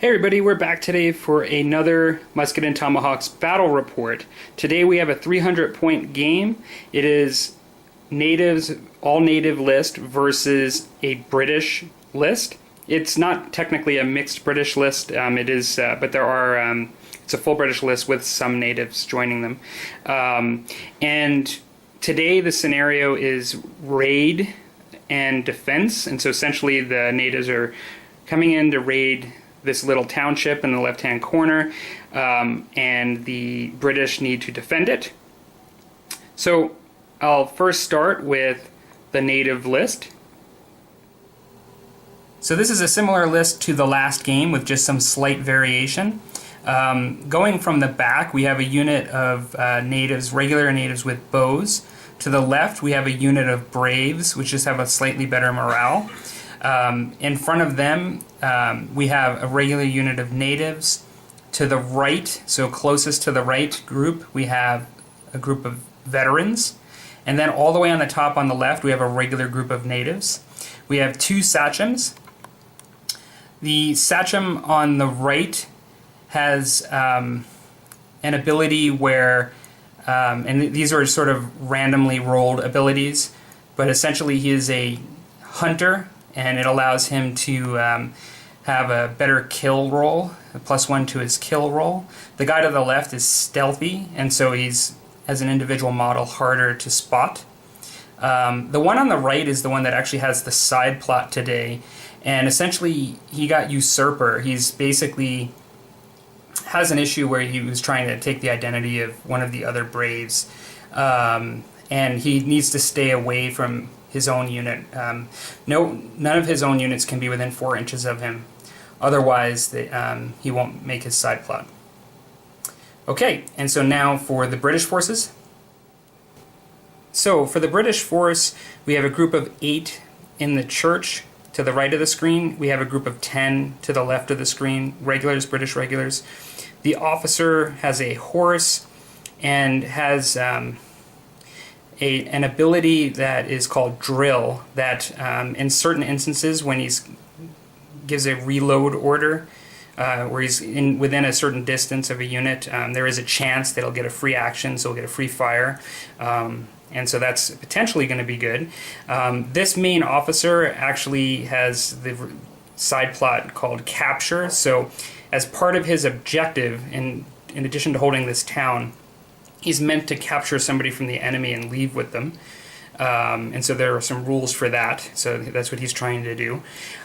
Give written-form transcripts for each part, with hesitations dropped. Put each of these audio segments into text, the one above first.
Hey everybody, we're back today for another Musket and Tomahawks battle report. Today we have a 300-point game. It is natives, all native list versus a British list. It's not technically a mixed British list. It is, but there are. It's a full British list with some natives joining them. And today the scenario is raid and defense, and so essentially the natives are coming in to raid this little township in the left-hand corner, and the British need to defend it. So I'll first start with the native list. So this is a similar list to the last game with just some slight variation. Going from the back, we have a unit of natives, regular natives with bows. To the left, we have a unit of braves, which just have a slightly better morale. In front of them, we have a regular unit of natives. To the right, so closest to the right group, we have a group of veterans. And then all the way on the top on the left, we have a regular group of natives. We have two sachems. The sachem on the right has an ability where, and these are sort of randomly rolled abilities, but essentially he is a hunter, and it allows him to have a better kill roll, a +1 to his kill roll. The guy to the left is stealthy, and so he's, as an individual model, harder to spot. The one on the right is the one that actually has the side plot today, and essentially he got usurper. He's basically has an issue where he was trying to take the identity of one of the other braves, and he needs to stay away from his own unit. None of his own units can be within 4 inches of him. Otherwise, he won't make his side plot. Okay, and so now for the British forces. So for the British force, we have a group of 8 in the church to the right of the screen. We have a group of 10 to the left of the screen, regulars, British regulars. The officer has a horse and has an ability that is called drill, that in certain instances when he gives a reload order, where he's within a certain distance of a unit, there is a chance that he'll get a free action, so he'll get a free fire. And so that's potentially going to be good. This main officer actually has the side plot called capture, so as part of his objective, in addition to holding this town, he's meant to capture somebody from the enemy and leave with them. And so there are some rules for that, so that's what he's trying to do.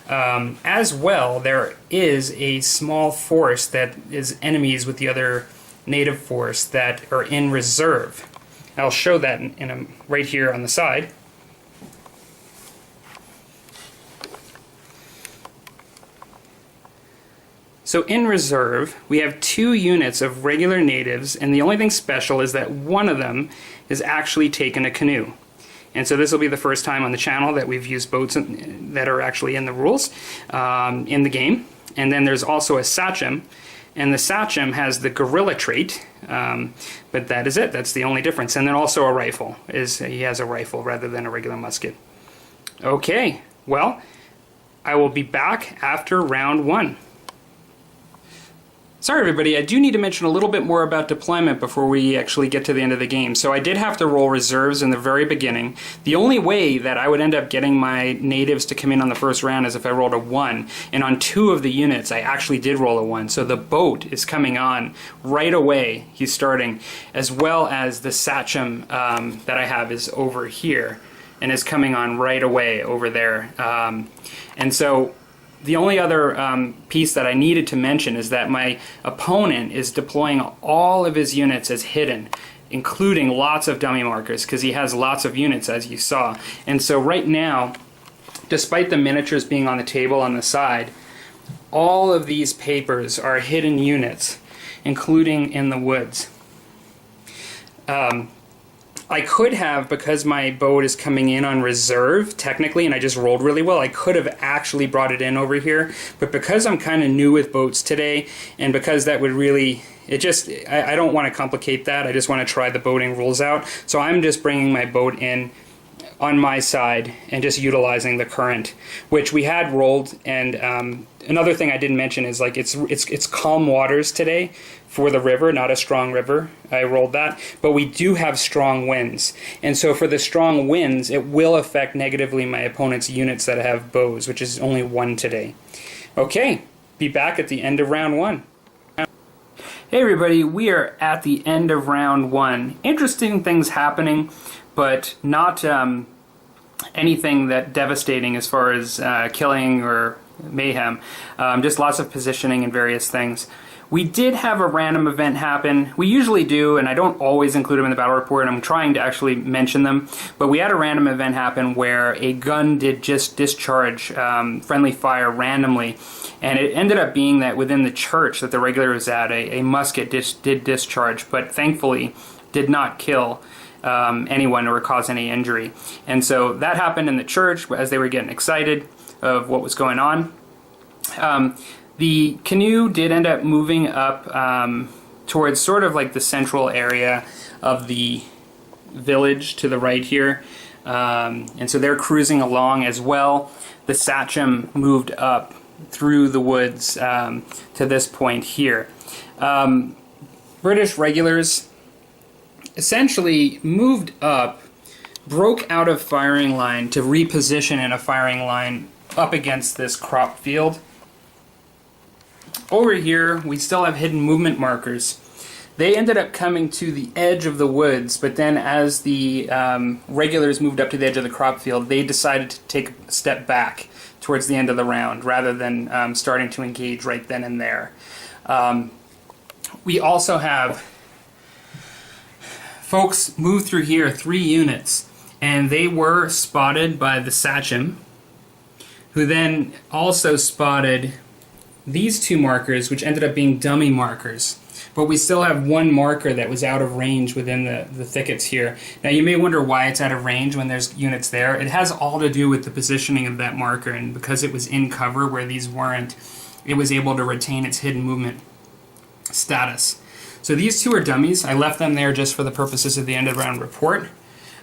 As well, there is a small force that is enemies with the other native force that are in reserve. I'll show that right here on the side. So in reserve, we have 2 units of regular natives, and the only thing special is that one of them is actually taken a canoe. And so this will be the first time on the channel that we've used boats that are actually in the rules, in the game. And then there's also a sachem, and the sachem has the guerrilla trait, but that is it. That's the only difference. And then also a rifle. He has a rifle rather than a regular musket. Okay, well, I will be back after round 1. Sorry everybody, I do need to mention a little bit more about deployment before we actually get to the end of the game. So I did have to roll reserves in the very beginning. The only way that I would end up getting my natives to come in on the first round is if I rolled a 1. And on 2 of the units I actually did roll a 1. So the boat is coming on right away. He's starting, as well as the sachem that I have is over here and is coming on right away over there. And so the only other piece that I needed to mention is that my opponent is deploying all of his units as hidden, including lots of dummy markers, because he has lots of units, as you saw. And so right now, despite the miniatures being on the table on the side, all of these papers are hidden units, including in the woods. I could have, because my boat is coming in on reserve, technically, and I just rolled really well, I could have actually brought it in over here, but because I'm kind of new with boats today, and because that would really, I don't want to complicate that, I just want to try the boating rules out, so I'm just bringing my boat in on my side and just utilizing the current, which we had rolled. And another thing I didn't mention is like it's calm waters today for the river, not a strong river. I rolled that, but we do have strong winds, and so for the strong winds, it will affect negatively my opponent's units that have bows, which is only 1 today. Okay, be back at the end of round 1. Hey everybody, we are at the end of round 1. Interesting things happening, but not anything that devastating as far as killing or mayhem. Just lots of positioning and various things. We did have a random event happen. We usually do, and I don't always include them in the battle report, and I'm trying to actually mention them. But we had a random event happen where a gun did just discharge friendly fire randomly, and it ended up being that within the church that the regular was at, a musket did discharge, but thankfully did not kill anyone or cause any injury. And so that happened in the church as they were getting excited of what was going on. The canoe did end up moving up towards sort of like the central area of the village to the right here. And so they're cruising along as well. The Sachem moved up through the woods to this point here. British regulars essentially moved up, broke out of firing line to reposition in a firing line up against this crop field. Over here, we still have hidden movement markers. They ended up coming to the edge of the woods, but then as the regulars moved up to the edge of the crop field, they decided to take a step back towards the end of the round, rather than starting to engage right then and there. We also have folks move through here, 3 units, and they were spotted by the Sachem, who then also spotted these 2 markers, which ended up being dummy markers. But we still have 1 marker that was out of range within the thickets here. Now you may wonder why it's out of range when there's units there. It has all to do with the positioning of that marker, and because it was in cover where these weren't, it was able to retain its hidden movement status. So these 2 are dummies. I left them there just for the purposes of the end of round report.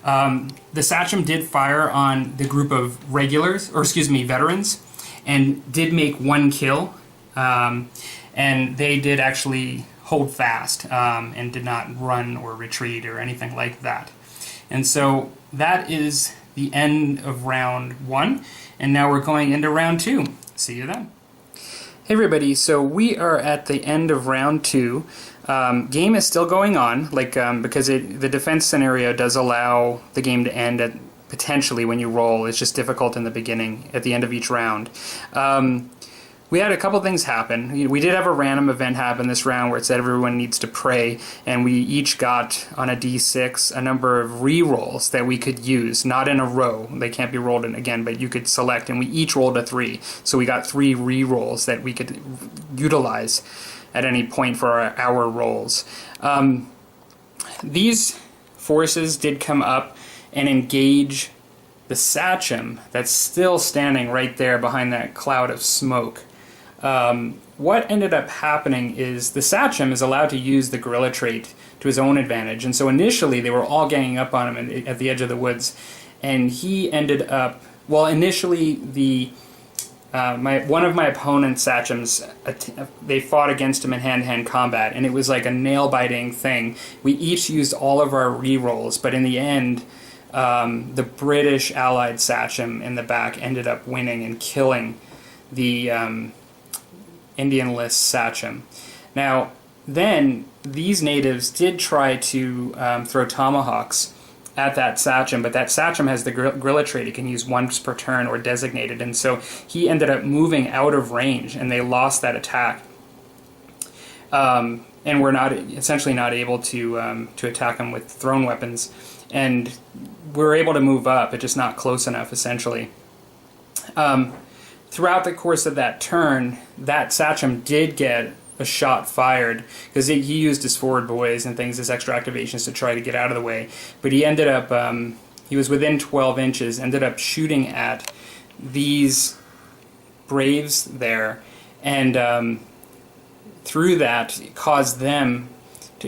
The Sachem did fire on the group of regulars, or excuse me, veterans, and did make 1 kill. And they did actually hold fast and did not run or retreat or anything like that. And so that is the end of round 1, and now we're going into round 2. See you then. Hey everybody, so we are at the end of round 2. Game is still going on, because the defense scenario does allow the game to end at potentially when you roll. It's just difficult in the beginning, at the end of each round. We had a couple things happen. We did have a random event happen this round where it said everyone needs to pray, and we each got on a d6 a number of re-rolls that we could use, not in a row. They can't be rolled in again, but you could select, and we each rolled a 3. So we got 3 re-rolls that we could utilize at any point for our rolls. These forces did come up and engage the Sachem that's still standing right there behind that cloud of smoke. What ended up happening is the Sachem is allowed to use the guerrilla trait to his own advantage, and so initially they were all ganging up on him at the edge of the woods, and he ended up, well, initially one of my opponent's Sachems, they fought against him in hand-to-hand combat, and it was like a nail-biting thing. We each used all of our re-rolls, but in the end, the British allied Sachem in the back ended up winning and killing the Indian list Sachem. Now, then, these natives did try to throw tomahawks at that Sachem, but that Sachem has the guerrilla trait. He can use once per turn or designated, and so he ended up moving out of range, and they lost that attack. And were essentially not able to attack him with thrown weapons, and we were able to move up, but just not close enough, essentially. Throughout the course of that turn, that Sachem did get a shot fired, because he used his forward boys and things, his extra activations to try to get out of the way, but he ended up, he was within 12 inches, ended up shooting at these braves there, and through that caused them,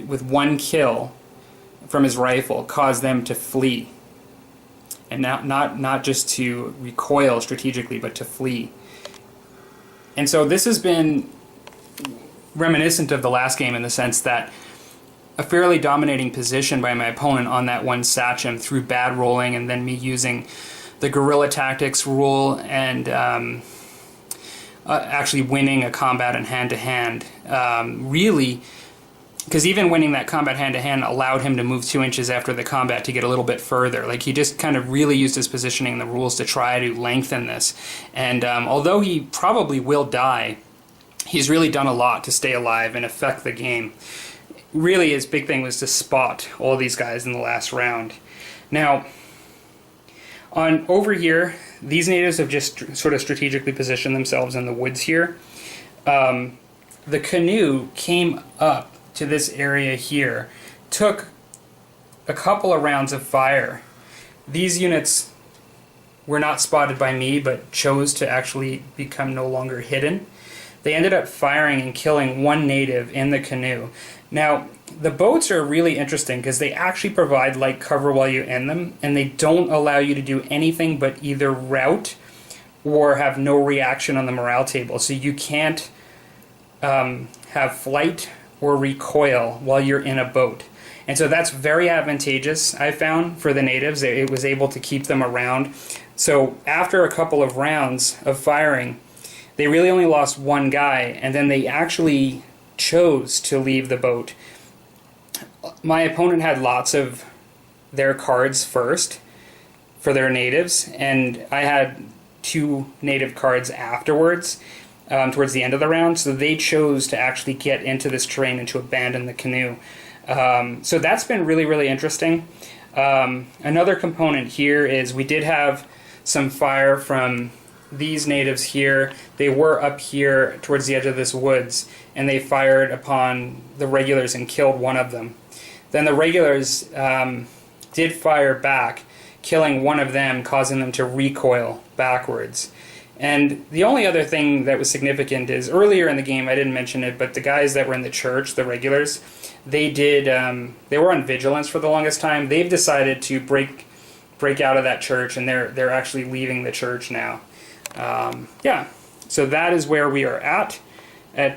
with 1 kill from his rifle, caused them to flee. and not just to recoil strategically, but to flee. And so this has been reminiscent of the last game in the sense that a fairly dominating position by my opponent on that one Sachem through bad rolling, and then me using the guerrilla tactics rule and actually winning a combat in hand-to-hand. Really, because even winning that combat hand-to-hand allowed him to move 2 inches after the combat to get a little bit further. Like, he just kind of really used his positioning in the rules to try to lengthen this. And although he probably will die, he's really done a lot to stay alive and affect the game. Really, his big thing was to spot all these guys in the last round. Now, over here, these natives have just sort of strategically positioned themselves in the woods here. The canoe came up to this area here, took a couple of rounds of fire. These units were not spotted by me, but chose to actually become no longer hidden. They ended up firing and killing one native in the canoe. Now, the boats are really interesting because they actually provide light cover while you're in them, and they don't allow you to do anything but either rout or have no reaction on the morale table. So you can't have flight or recoil while you're in a boat. And so that's very advantageous, I found, for the natives. It was able to keep them around. So after a couple of rounds of firing, they really only lost one guy, and then they actually chose to leave the boat. My opponent had lots of their cards first for their natives, and I had 2 native cards afterwards, towards the end of the round, so they chose to actually get into this terrain and to abandon the canoe. So that's been really, really interesting. Another component here is we did have some fire from these natives here. They were up here towards the edge of this woods, and they fired upon the regulars and killed one of them. Then the regulars did fire back, killing one of them, causing them to recoil backwards. And the only other thing that was significant is earlier in the game, I didn't mention it, but the guys that were in the church, the regulars, they were on vigilance for the longest time. They've decided to break out of that church, and they're actually leaving the church now. Yeah, so that is where we are at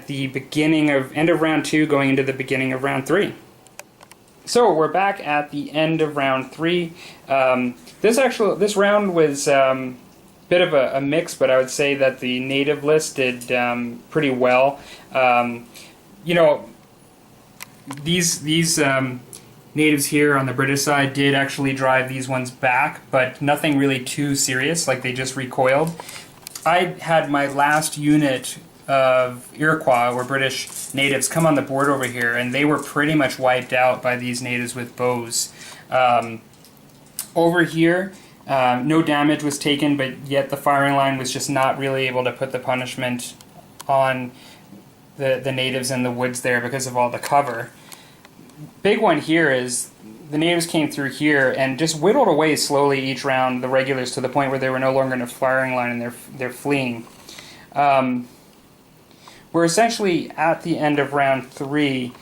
the end of round 2, going into the beginning of round 3. So we're back at the end of round 3. This round was bit of a mix, but I would say that the native list did pretty well. You know, these natives here on the British side did actually drive these ones back, but nothing really too serious, like they just recoiled. I had my last unit of Iroquois, or British natives, come on the board over here, and they were pretty much wiped out by these natives with bows. Over here, no damage was taken, but yet the firing line was just not really able to put the punishment on the natives in the woods there because of all the cover. Big one here is the natives came through here and just whittled away slowly each round the regulars to the point where they were no longer in a firing line and they're fleeing. We're essentially at the end of round 3.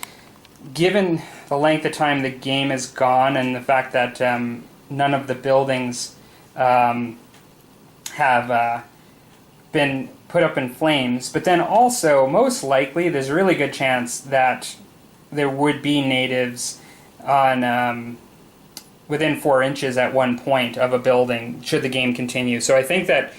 Given the length of time the game has gone and the fact that none of the buildings have been put up in flames, but then also most likely there's a really good chance that there would be natives on within 4 inches at one point of a building should the game continue. So I think that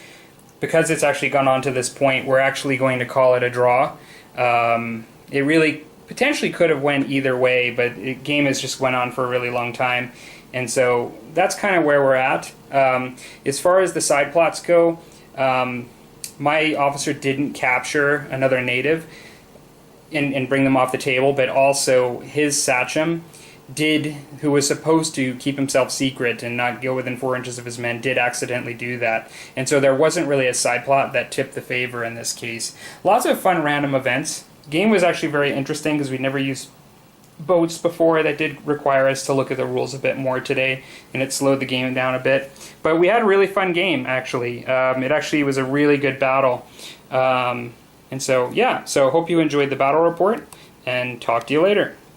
because it's actually gone on to this point, we're actually going to call it a draw. It really potentially could have went either way, but the game has just went on for a really long time. And so that's kind of where we're at. As far as the side plots go, my officer didn't capture another native and bring them off the table, but also his Sachem who was supposed to keep himself secret and not go within 4 inches of his men, did accidentally do that. And so there wasn't really a side plot that tipped the favor in this case. Lots of fun random events. Game was actually very interesting because we'd never used boats before. That did require us to look at the rules a bit more today, and it slowed the game down a bit. But we had a really fun game, actually. It actually was a really good battle. And so, yeah, so hope you enjoyed the battle report, and talk to you later.